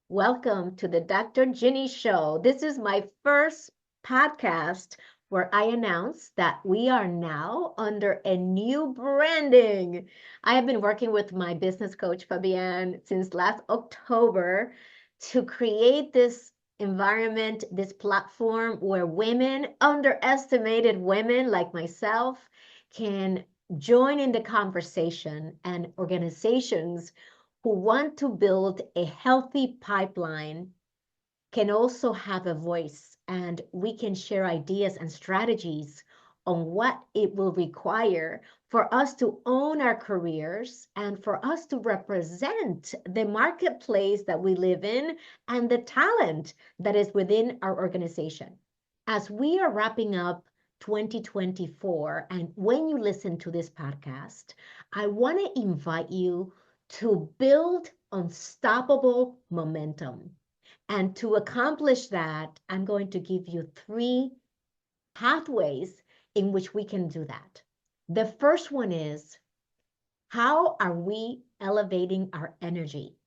Welcome to the Dr. Ginny Show. This is my first podcast where I announce that we are now under a new branding. I have been working with my business coach, Fabienne, since last October to create this environment, this platform where women, underestimated women like myself, can join in the conversation and organizations who want to build a healthy pipeline can also have a voice, and we can share ideas and strategies on what it will require for us to own our careers and for us to represent the marketplace that we live in and the talent that is within our organization. As we are wrapping up 2024, and when you listen to this podcast, I want to invite you to build unstoppable momentum. And to accomplish that, I'm going to give you three pathways in which we can do that. The first one is, how are we elevating our energy?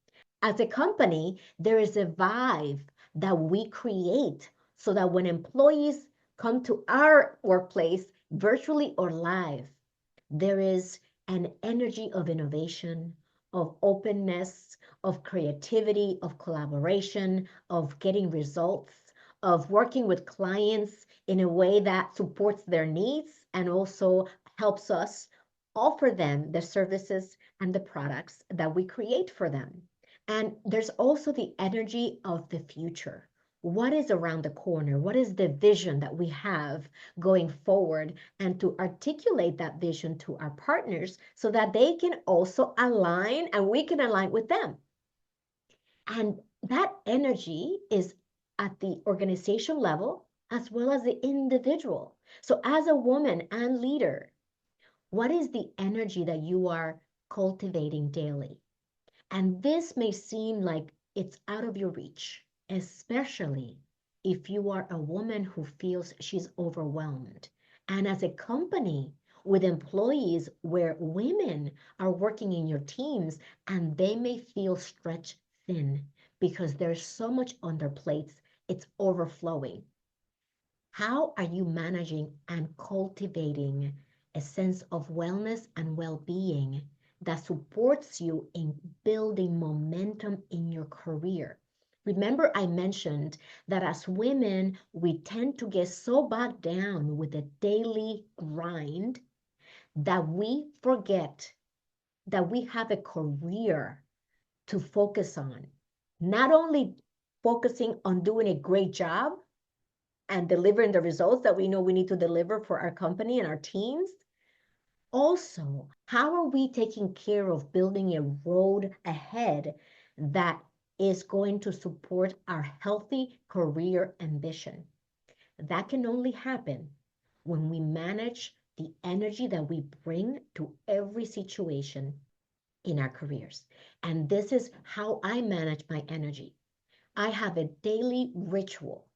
As a company, there is a vibe that we create so that when employees come to our workplace, virtually or live, there is an energy of innovation, of openness, of creativity, of collaboration, of getting results, of working with clients in a way that supports their needs and also helps us offer them the services and the products that we create for them. And there's also the energy of the future. What is around the corner? What is the vision that we have going forward? And to articulate that vision to our partners so that they can also align and we can align with them. And that energy is at the organization level as well as the individual. So, as a woman and leader, what is the energy that you are cultivating daily? And this may seem like it's out of your reach, especially if you are a woman who feels she's overwhelmed. And as a company with employees where women are working in your teams and they may feel stretched thin because there's so much on their plates, it's overflowing. How are you managing and cultivating a sense of wellness and well being that supports you in building momentum in your career? Remember, I mentioned that as women, we tend to get so bogged down with the daily grind that we forget that we have a career to focus on. Not only focusing on doing a great job, and delivering the results that we know we need to deliver for our company and our teams. Also, how are we taking care of building a road ahead that is going to support our healthy career ambition? That can only happen when we manage the energy that we bring to every situation in our careers. And this is how I manage my energy. I have a daily ritual.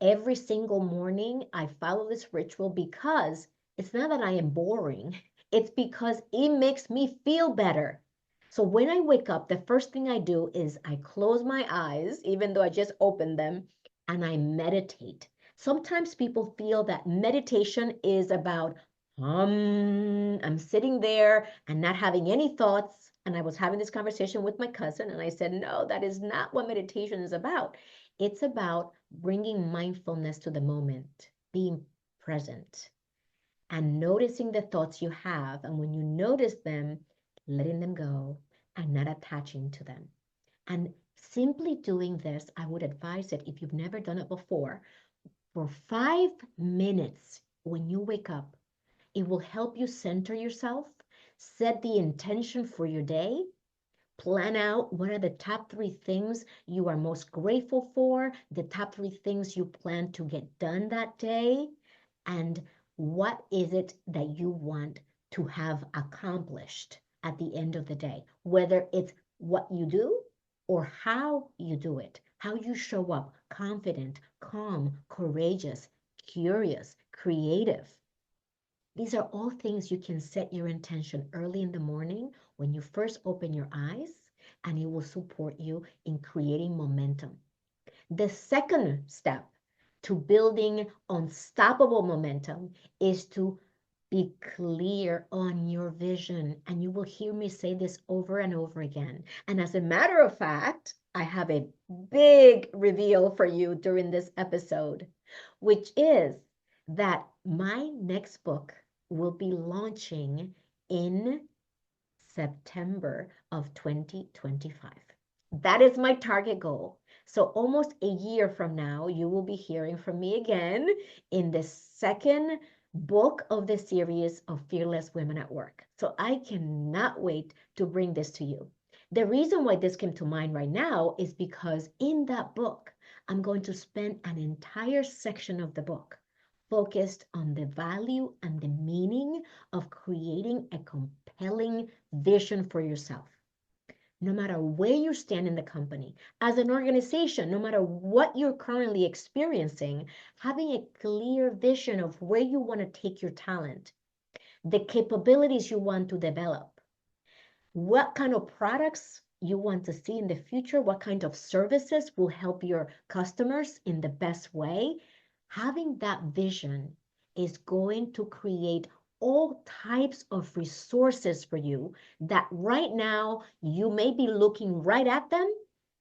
Every single morning, I follow this ritual because it's not that I am boring. It's because it makes me feel better. So when I wake up, the first thing I do is I close my eyes, even though I just opened them, and I meditate. Sometimes people feel that meditation is about, I'm sitting there and not having any thoughts. And I was having this conversation with my cousin, and I said, no, that is not what meditation is about. It's about bringing mindfulness to the moment, being present, and noticing the thoughts you have. And when you notice them, letting them go and not attaching to them. And simply doing this, I would advise it if you've never done it before, for 5 minutes when you wake up. It will help you center yourself, set the intention for your day, plan out what are the top 3 things you are most grateful for, the top 3 things you plan to get done that day, and what is it that you want to have accomplished at the end of the day, whether it's what you do or how you do it, how you show up confident, calm, courageous, curious, creative. These are all things you can set your intention early in the morning when you first open your eyes, and it will support you in creating momentum. The second step to building unstoppable momentum is to be clear on your vision. And you will hear me say this over and over again. And as a matter of fact, I have a big reveal for you during this episode, which is that my next book will be launching in September of 2025. That is my target goal. So almost a year from now, you will be hearing from me again in the second book of the series of Fearless Women at Work. So I cannot wait to bring this to you. The reason why this came to mind right now is because in that book, I'm going to spend an entire section of the book focused on the value and the meaning of creating a compelling vision for yourself. No matter where you stand in the company, as an organization, no matter what you're currently experiencing, having a clear vision of where you want to take your talent, the capabilities you want to develop, what kind of products you want to see in the future, what kind of services will help your customers in the best way. Having that vision is going to create all types of resources for you that right now you may be looking right at them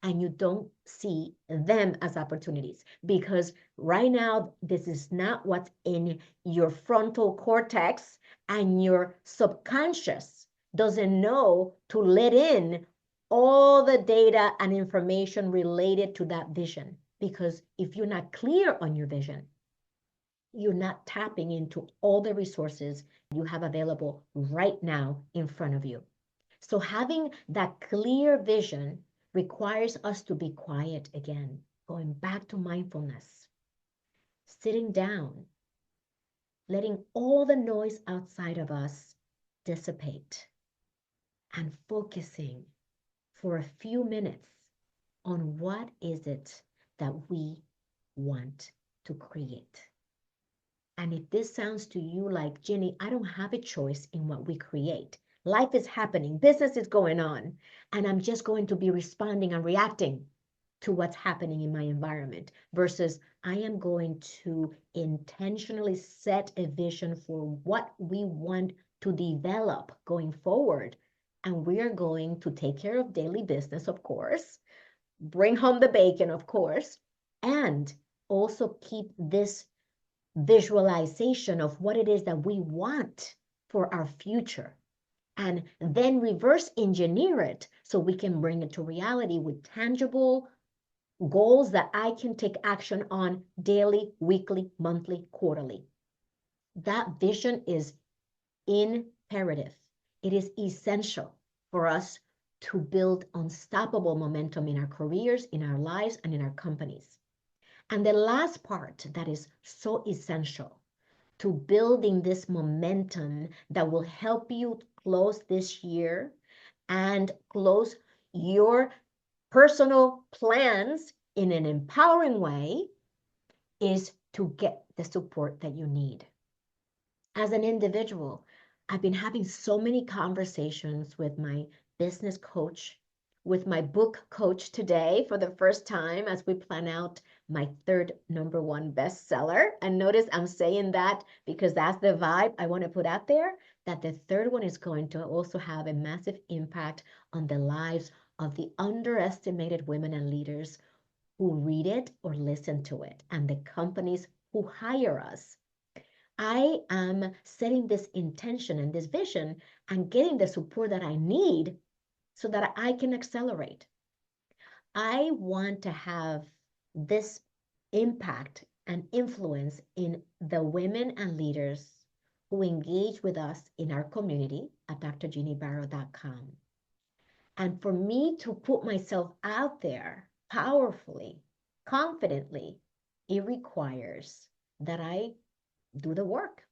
and you don't see them as opportunities, because right now this is not what's in your frontal cortex, and your subconscious doesn't know to let in all the data and information related to that vision. Because if you're not clear on your vision, you're not tapping into all the resources you have available right now in front of you. So having that clear vision requires us to be quiet again, going back to mindfulness, sitting down, letting all the noise outside of us dissipate, and focusing for a few minutes on what is it that we want to create. And if this sounds to you like, Ginny, I don't have a choice in what we create. Life is happening, business is going on, and I'm just going to be responding and reacting to what's happening in my environment, versus I am going to intentionally set a vision for what we want to develop going forward. And we are going to take care of daily business, of course, bring home the bacon, of course, and also keep this visualization of what it is that we want for our future, and then reverse engineer it so we can bring it to reality with tangible goals that I can take action on daily, weekly, monthly, quarterly. That vision is imperative. It is essential for us to build unstoppable momentum in our careers, in our lives, and in our companies. And the last part that is so essential to building this momentum that will help you close this year and close your personal plans in an empowering way is to get the support that you need. As an individual, I've been having so many conversations with my business coach, with my book coach today for the first time as we plan out my third #1 bestseller. And notice I'm saying that because that's the vibe I want to put out there, that the third one is going to also have a massive impact on the lives of the underestimated women and leaders who read it or listen to it, and the companies who hire us. I am setting this intention and this vision and getting the support that I need so that I can accelerate. I want to have this impact and influence in the women and leaders who engage with us in our community at drginnybarrow.com. And for me to put myself out there powerfully, confidently, it requires that I do the work.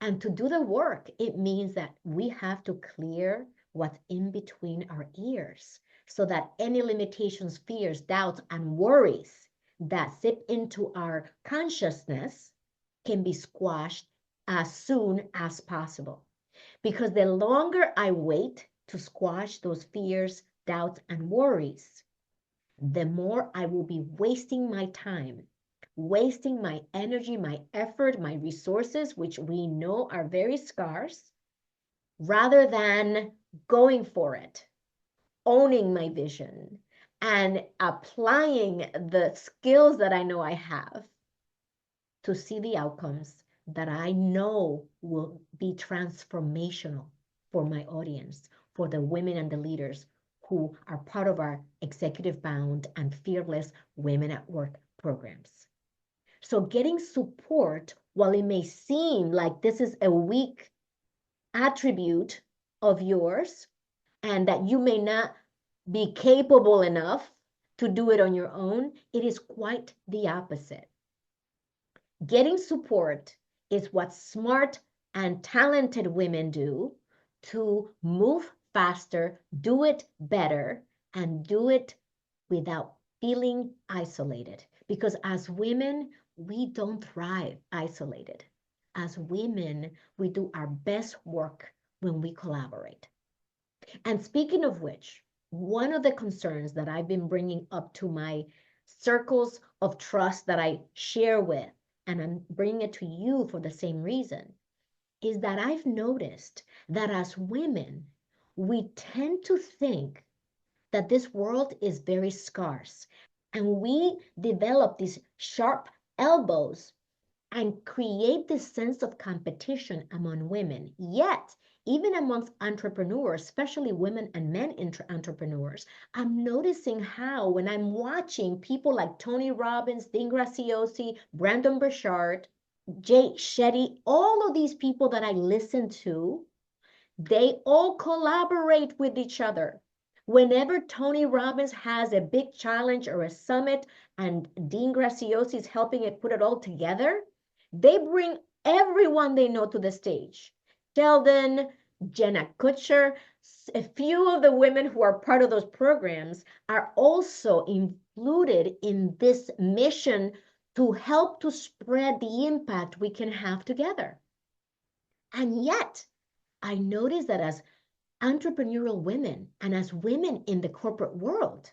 And to do the work, it means that we have to clear what's in between our ears so that any limitations, fears, doubts, and worries that seep into our consciousness can be squashed as soon as possible. Because the longer I wait to squash those fears, doubts, and worries, the more I will be wasting my time, wasting my energy, my effort, my resources, which we know are very scarce, rather than going for it, owning my vision, and applying the skills that I know I have to see the outcomes that I know will be transformational for my audience, for the women and the leaders who are part of our executive bound and fearless women at work programs. So getting support, while it may seem like this is a weak attribute of yours and that you may not be capable enough to do it on your own, it is quite the opposite. Getting support is what smart and talented women do to move faster, do it better, and do it without feeling isolated. Because as women, we don't thrive isolated. As women, we do our best work when we collaborate. And speaking of which, one of the concerns that I've been bringing up to my circles of trust that I share with, and I'm bringing it to you for the same reason, is that I've noticed that as women, we tend to think that this world is very scarce, and we develop these sharp elbows and create this sense of competition among women. Yet, even amongst entrepreneurs, especially women and men entrepreneurs, I'm noticing how when I'm watching people like Tony Robbins, Dean Graziosi, Brandon Burchard, Jay Shetty, all of these people that I listen to, they all collaborate with each other. Whenever Tony Robbins has a big challenge or a summit and Dean Graziosi is helping it put it all together, they bring everyone they know to the stage. Sheldon, Jenna Kutcher, a few of the women who are part of those programs are also included in this mission to help to spread the impact we can have together. And yet, I notice that as entrepreneurial women and as women in the corporate world,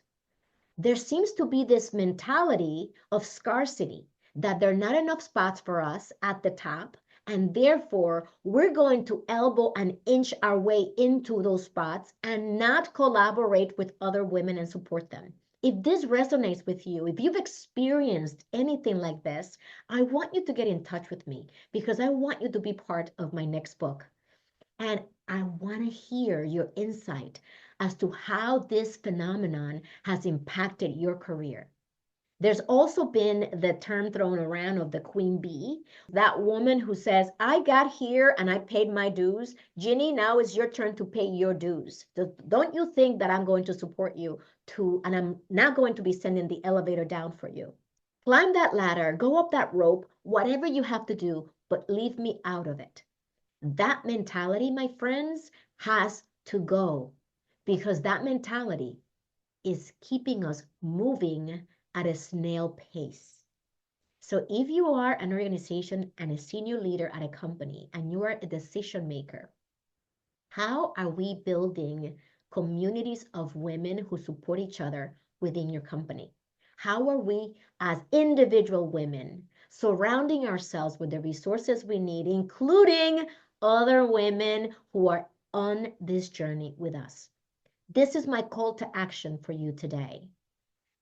there seems to be this mentality of scarcity, that there are not enough spots for us at the top, and therefore we're going to elbow and inch our way into those spots and not collaborate with other women and support them. If this resonates with you, if you've experienced anything like this, I want you to get in touch with me because I want you to be part of my next book. And I want to hear your insight as to how this phenomenon has impacted your career. There's also been the term thrown around of the queen bee, that woman who says, I got here and I paid my dues. Ginny, now it's your turn to pay your dues. Don't you think that I'm going to support you and I'm not going to be sending the elevator down for you. Climb that ladder, go up that rope, whatever you have to do, but leave me out of it. That mentality, my friends, has to go because that mentality is keeping us moving at a snail pace. So if you are an organization and a senior leader at a company and you are a decision maker, how are we building communities of women who support each other within your company? How are we as individual women surrounding ourselves with the resources we need, including other women who are on this journey with us? This is my call to action for you today.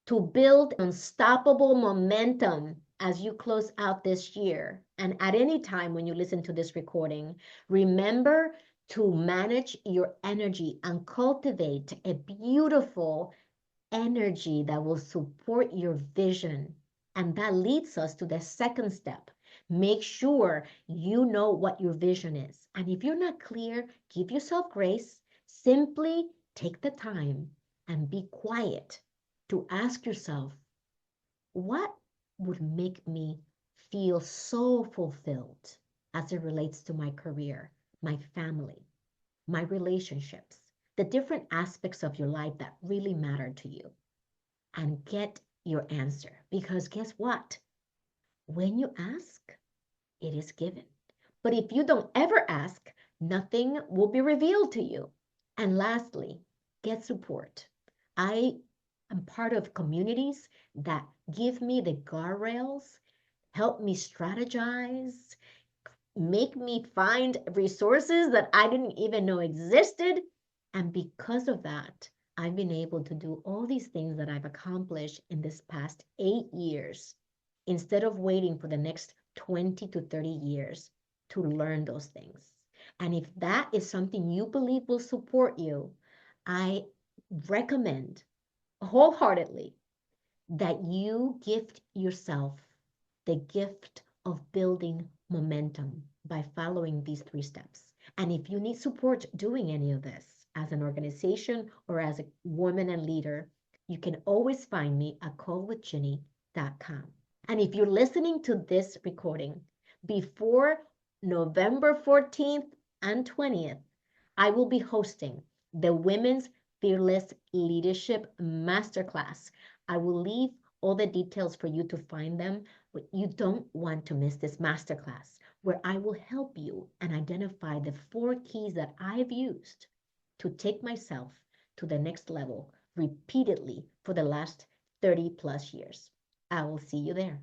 To build unstoppable momentum as you close out this year, and at any time when you listen to this recording, remember to manage your energy and cultivate a beautiful energy that will support your vision. And that leads us to the second step. Make sure you know what your vision is. And if you're not clear, give yourself grace. Simply take the time and be quiet to ask yourself, what would make me feel so fulfilled as it relates to my career, my family, my relationships, the different aspects of your life that really matter to you? And get your answer. Because guess what? When you ask, it is given. But if you don't ever ask, nothing will be revealed to you. And lastly, get support. I am part of communities that give me the guardrails, help me strategize, make me find resources that I didn't even know existed. And because of that, I've been able to do all these things that I've accomplished in this past 8 years instead of waiting for the next 20 to 30 years to learn those things. And if that is something you believe will support you, I recommend wholeheartedly that you gift yourself the gift of building momentum by following these 3 steps. And if you need support doing any of this as an organization or as a woman and leader, you can always find me at callwithginny.com. And if you're listening to this recording before November 14th and 20th, I will be hosting the Women's Fearless Leadership Masterclass. I will leave all the details for you to find them, but you don't want to miss this masterclass where I will help you and identify the 4 keys that I've used to take myself to the next level repeatedly for the last 30 plus years. I will see you there.